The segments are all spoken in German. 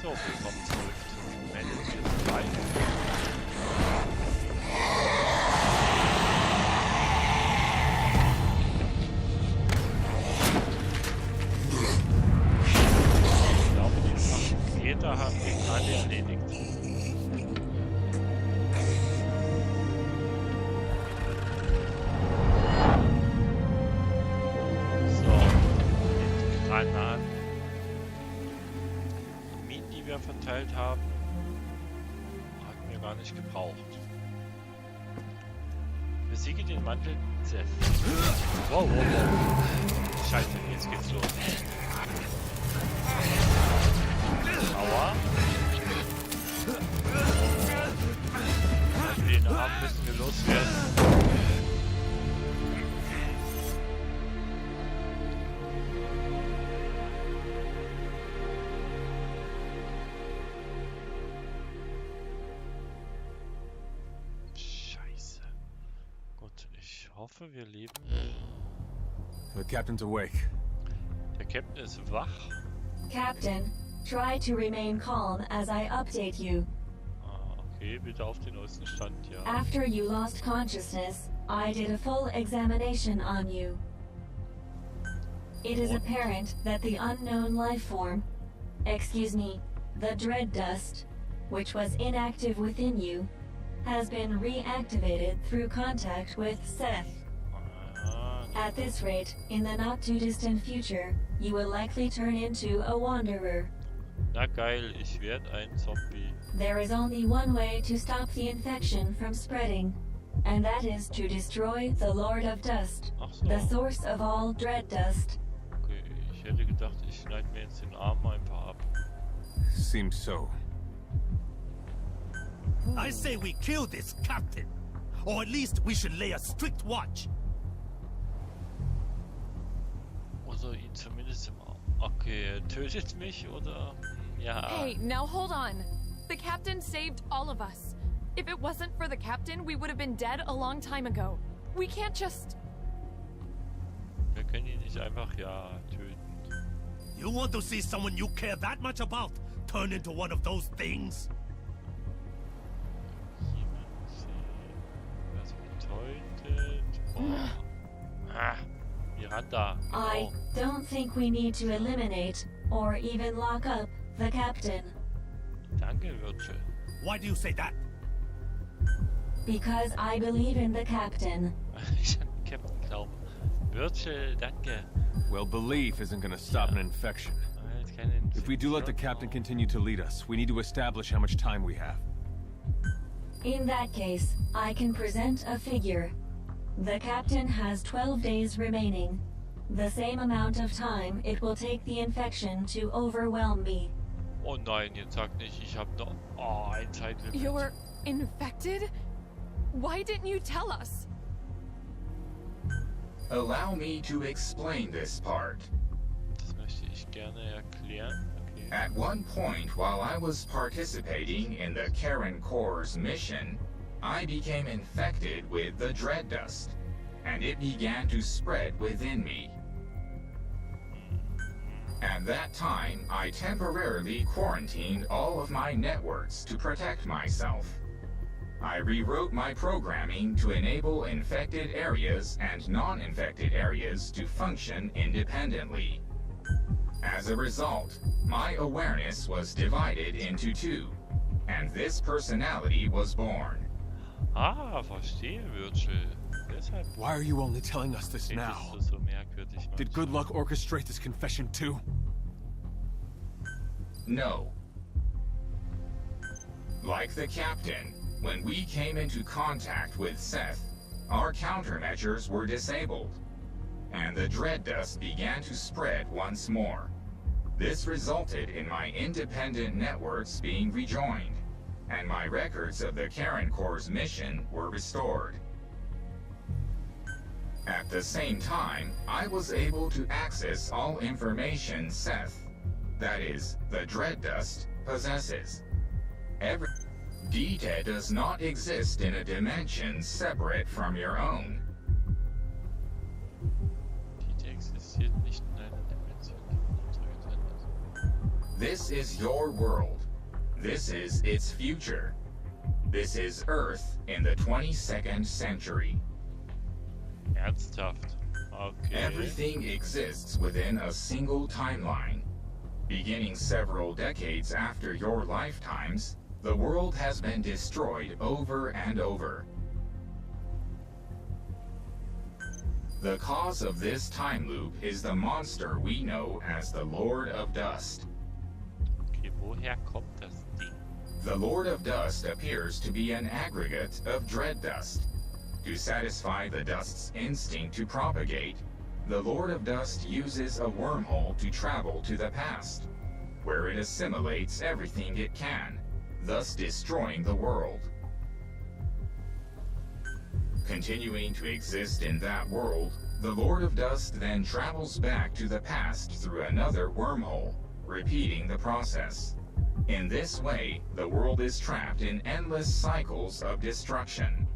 So, willkommen zurück zum Management 3. Ich glaube, die Pakete haben wir alle erledigt. So, die Granaten. Die wir verteilt haben, hatten wir gar nicht gebraucht. Besiege den Mantel Seth. Wow, wow, wow. Scheiße, jetzt geht's los. Aua. Den Arm müssen wir loswerden. Ich hoffe, wir leben. The captain's awake. Der Captain ist wach. Captain, try to remain calm as I update you. Okay, bitte auf den neuesten Stand, ja. After you lost consciousness, I did a full examination on you. It is apparent that the unknown life form, the dread dust, which was inactive within you, has been reactivated through contact with Seth. At this rate, in the not-too-distant future, you will likely turn into a wanderer. Na geil, ich werde ein Zombie. There is only one way to stop the infection from spreading, and that is to destroy the Lord of Dust, Ach so. the source of all dread dust. Okay, ich hätte gedacht, ich schneide mir jetzt den Arm einfach ab. Seems so. I say we kill this captain, or at least we should lay a strict watch. Oder ihn zumindest im Arm. Okay, er tötet mich oder... Ja. Hey, now hold on. The captain saved all of us. If it wasn't for the captain, we would have been dead a long time ago. We can't just... Wir können ihn nicht einfach, ja, töten. You want to see someone you care that much about turn into one of those things? Miranda. I don't think we need to eliminate, or even lock up, the captain. Danke, Virgil. Why do you say that? Because I believe in the captain. Ich an den Captain glauben. Virgil, danke. Well, belief isn't gonna stop an infection. If we do let the captain continue to lead us, we need to establish how much time we have. In that case, I can present a figure. The captain has 12 days remaining. The same amount of time it will take the infection to overwhelm me. Oh nein, jetzt sag nicht, ich hab noch... Oh, ein Zeitlimit. You're infected? Why didn't you tell us? Allow me to explain this part. Das möchte ich gerne erklären. Okay. At one point, while I was participating in the Karen Corps' mission, I became infected with the dread dust, and it began to spread within me. At that time, I temporarily quarantined all of my networks to protect myself. I rewrote my programming to enable infected areas and non-infected areas to function independently. As a result, my awareness was divided into two, and this personality was born. Ah, verstehe, Virgil. Deshalb Why are you only telling us this now? redest du so merkwürdig. Did Good Luck orchestrate this confession too? No. Like the captain, when we came into contact with Seth, our countermeasures were disabled, and the dread dust began to spread once more. This resulted in my independent networks being rejoined, and my records of the Karen Corps' mission were restored. At the same time, I was able to access all information Seth, that is, the dread dust, possesses. Every data does not exist in a dimension separate from your own. Die existiert nicht in einer Dimension, die von unserer getrennt ist. This is your world. This is its future. This is Earth in the 22nd century. Ernsthaft. Okay. Everything exists within a single timeline. Beginning several decades after your lifetimes, the world has been destroyed over and over. The cause of this time loop is the monster we know as the Lord of Dust. Okay, woher kommt das Ding? The Lord of Dust appears to be an aggregate of dread dust. To satisfy the dust's instinct to propagate, the Lord of Dust uses a wormhole to travel to the past, where it assimilates everything it can, thus destroying the world. Continuing to exist in that world, the Lord of Dust then travels back to the past through another wormhole, repeating the process. In this way, the world is trapped in endless cycles of destruction.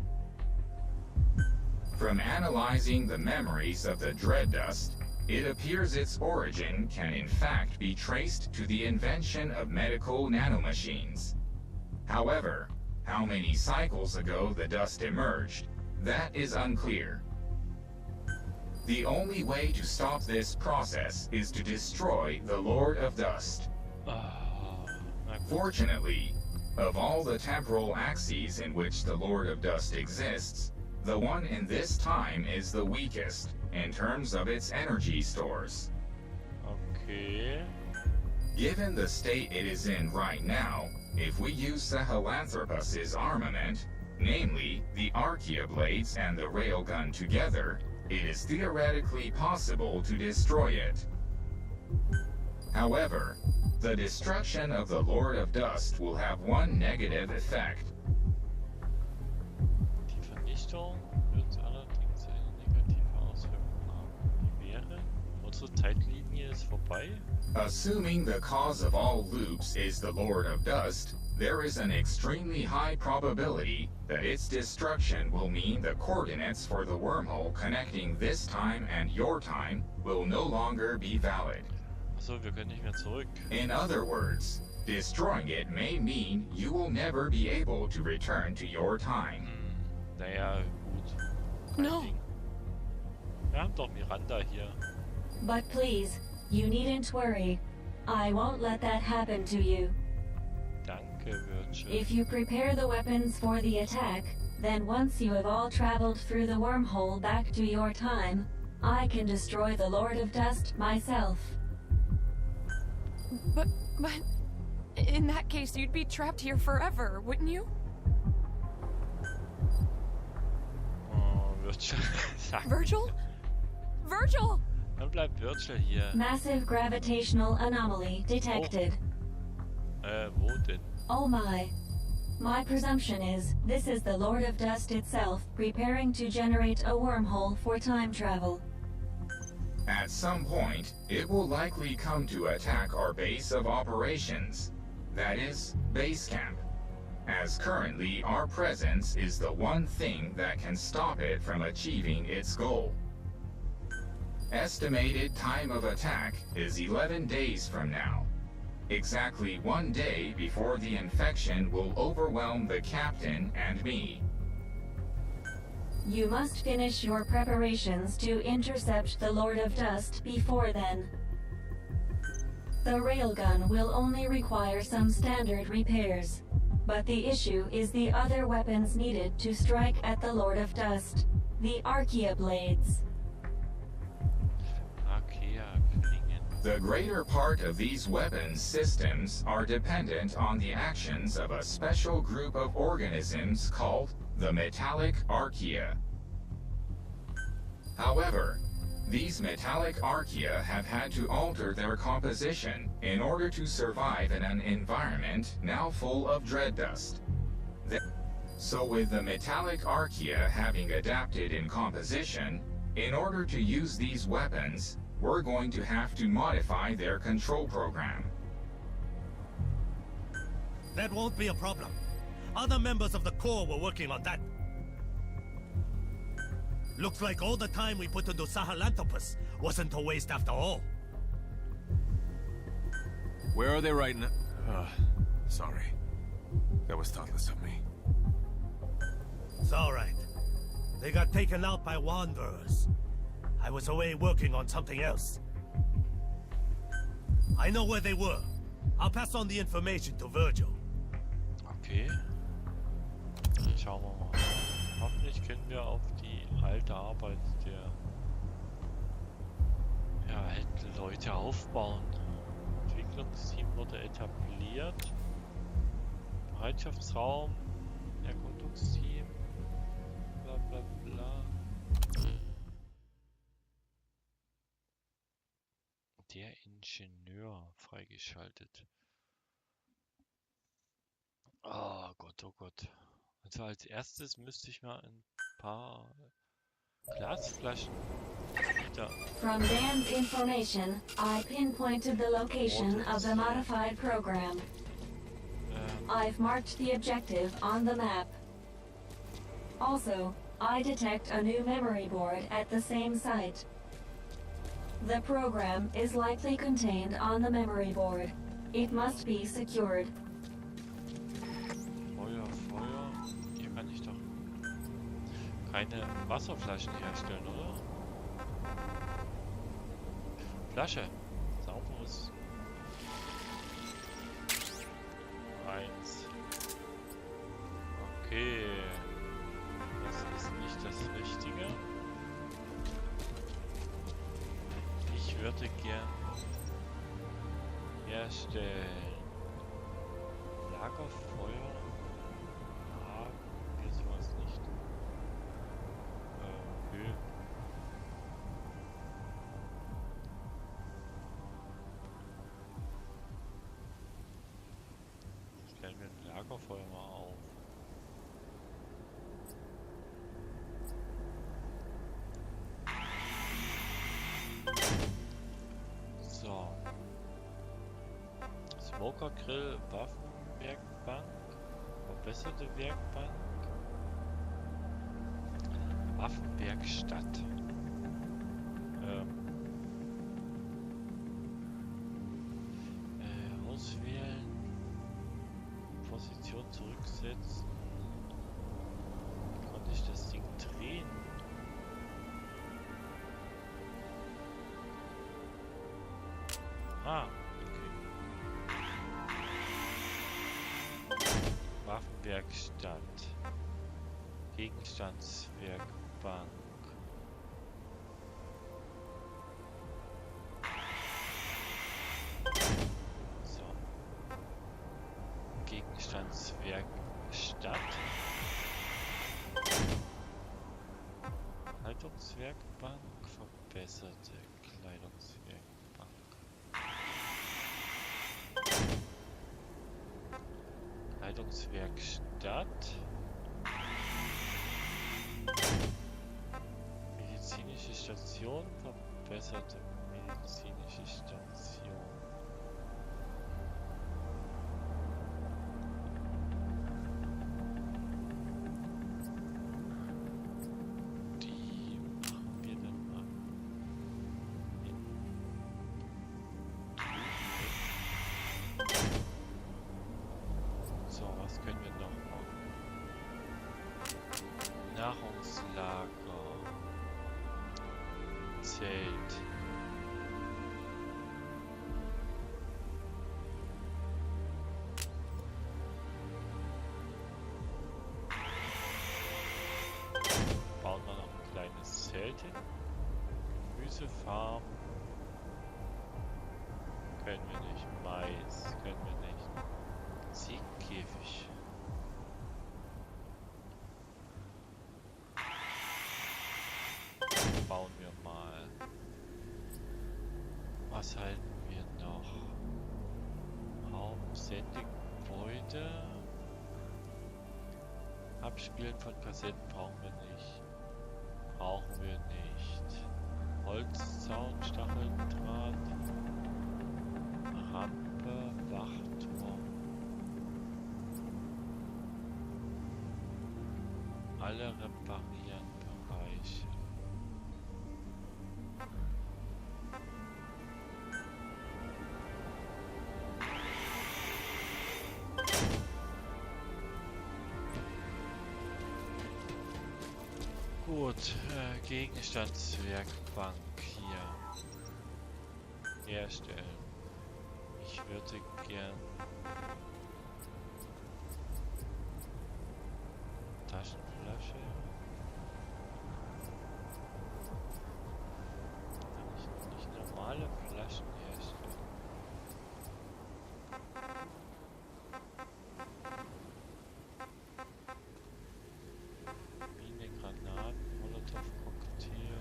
From analyzing the memories of the Dread Dust, it appears its origin can in fact be traced to the invention of medical nanomachines. However, how many cycles ago the dust emerged, that is unclear. The only way to stop this process is to destroy the Lord of Dust. Fortunately, of all the temporal axes in which the Lord of Dust exists, the one in this time is the weakest in terms of its energy stores. Okay. Given the state it is in right now, if we use Sahelanthropus's armament, namely the Archaea blades and the railgun together, it is theoretically possible to destroy it. However, the destruction of the Lord of Dust will have one negative effect. Die Vernichtung wird allerdings eine negative Auswirkung haben. Die wäre, unsere Zeitlinie ist vorbei. Assuming the cause of all loops is the Lord of Dust, there is an extremely high probability that its destruction will mean the coordinates for the wormhole connecting this time and your time will no longer be valid. Achso, wir können nicht mehr zurück. In other words, destroying it may mean you will never be able to return to your time. Naja, gut. No. Ding. Wir haben doch Miranda hier. But please, you needn't worry. I won't let that happen to you. Danke, Virgil. If you prepare the weapons for the attack, then once you have all traveled through the wormhole back to your time, I can destroy the Lord of Dust myself. But in that case, you'd be trapped here forever, wouldn't you? Oh, Virgil. Virgil? Virgil! Dann bleibt Virgil hier. Massive gravitational anomaly detected. Wo denn? Oh my. My presumption is, this is the Lord of Dust itself preparing to generate a wormhole for time travel. At some point, it will likely come to attack our base of operations. That is, base camp. As currently, our presence is the one thing that can stop it from achieving its goal. Estimated time of attack is 11 days from now. Exactly 1 day before the infection will overwhelm the captain and me. You must finish your preparations to intercept the Lord of Dust before then. The railgun will only require some standard repairs, but the issue is the other weapons needed to strike at the Lord of Dust, the Archaea blades. The greater part of these weapons systems are dependent on the actions of a special group of organisms called the metallic archaea. However, these metallic archaea have had to alter their composition in order to survive in an environment now full of dread dust. So with the metallic archaea having adapted in composition, in order to use these weapons, we're going to have to modify their control program. That won't be a problem. Other members of the Corps were working on that. Looks like all the time we put into Sahelanthropus wasn't a waste after all. Where are they right now? Sorry. That was thoughtless of me. It's alright. They got taken out by wanderers. I was away working on something else. I know where they were. I'll pass on the information to Virgil. Okay. Schauen wir mal. Hoffentlich können wir auf die alte Arbeit der alten Leute aufbauen. Entwicklungsteam wurde etabliert. Bereitschaftsraum, Erkundungsteam, bla bla bla. Der Ingenieur freigeschaltet. Oh Gott, oh Gott. Also als erstes müsste ich mal ein paar Glasflaschen wieder. From Dan's information, I pinpointed the location of the modified program. I've marked the objective on the map. Also, I detect a new memory board at the same site. The program is likely contained on the memory board. It must be secured. Feuer. Hier kann ich doch keine Wasserflaschen herstellen, oder? Flasche. Sauberes. 1. Okay. Das ist nicht das Richtige. Ich würde gern herstellen. Lagerfeuer. Haben wir sowas nicht. Öl. Stellen wir ein Lagerfeuer mal auf. So. Smoker Grill, Waffenwerkbank, verbesserte Werkbank, Waffenwerkstatt. Auswählen, Position zurücksetzen. Wie konnte ich das Ding drehen? Ah, okay. Waffenwerkstatt. Gegenstandswerkbank. So. Gegenstandswerkstatt. Kleidungswerkbank. Verbesserte Kleidungswerkbank. Kleidungswerkstatt. Medizinische Station, verbesserte medizinische Station. Die machen wir dann mal in. So, was können wir noch machen? Nahrungslager. Zelt. Bauen wir noch ein kleines Zelt hin. Gemüsefarm. Können wir nicht. Mais können wir nicht. Ziegenkäfig. Bauen wir mal. Was halten wir noch? Raum, Sendegebäude. Abspielen von Kassetten brauchen wir nicht. Brauchen wir nicht. Holzzaun, Stacheldraht. Rampe, Wachturm. Alle reparieren Bereiche. Gut, Gegenstandswerkbank hier herstellen. Ich würde gern Taschenflasche. Kann ich nicht normale Flaschen herstellen? Mine, Granaten, Molotow-Cocktail.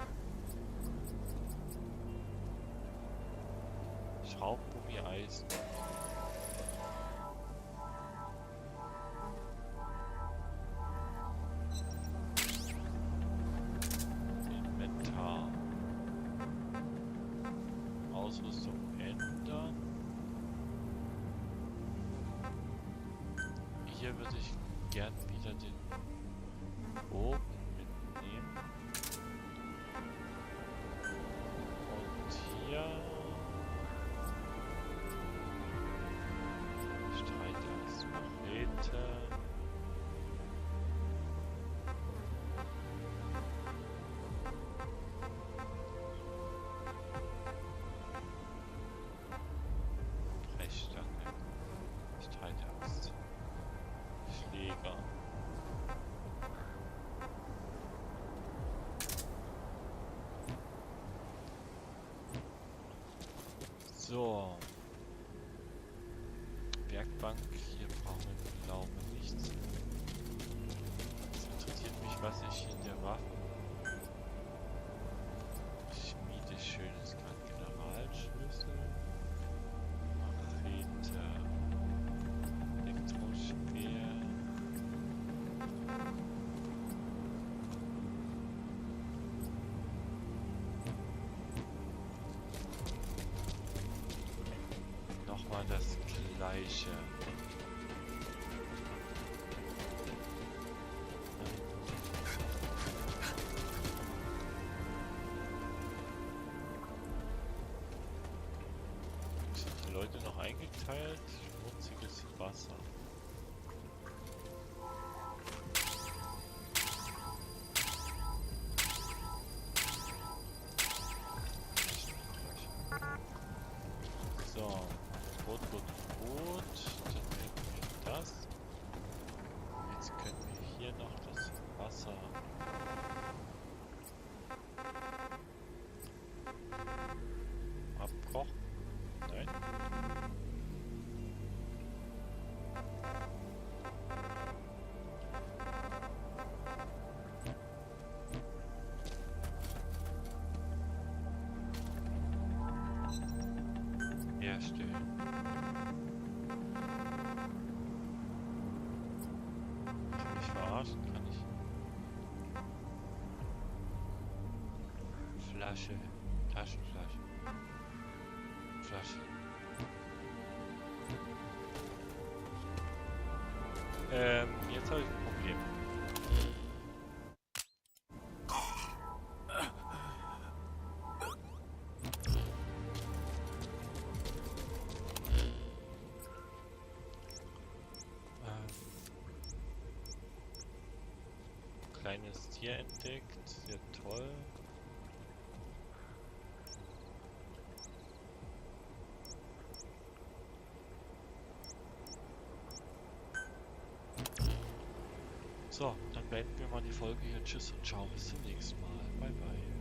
Schraubgummi, Eisen. Inventar. Ausrüstung ändern. Hier würde ich gern wieder den Bogen mitnehmen. Und hier Streitaxt, Machete. Brechstange, Streitaxt, Schläger. So. Werkbank, hier brauchen wir, glaube ich, nichts. Es interessiert mich, was ich in der Waffe schmiede. Schönes Generalschlüssel. Machete. Elektrospeer. Nochmal das Gleiche. Sind die Leute noch eingeteilt? Schmutziges Wasser. So. Gut. Dann hätten wir das. Jetzt können wir hier noch das Wasser abkochen. Nein. Herstellen. Kann ich verarschen? Kann ich? Flasche. Taschenflasche. Flasche. Jetzt habe ich ein Problem. Kleines Tier entdeckt, sehr toll. So, dann beenden wir mal die Folge hier. Tschüss und ciao, bis zum nächsten Mal. Bye bye.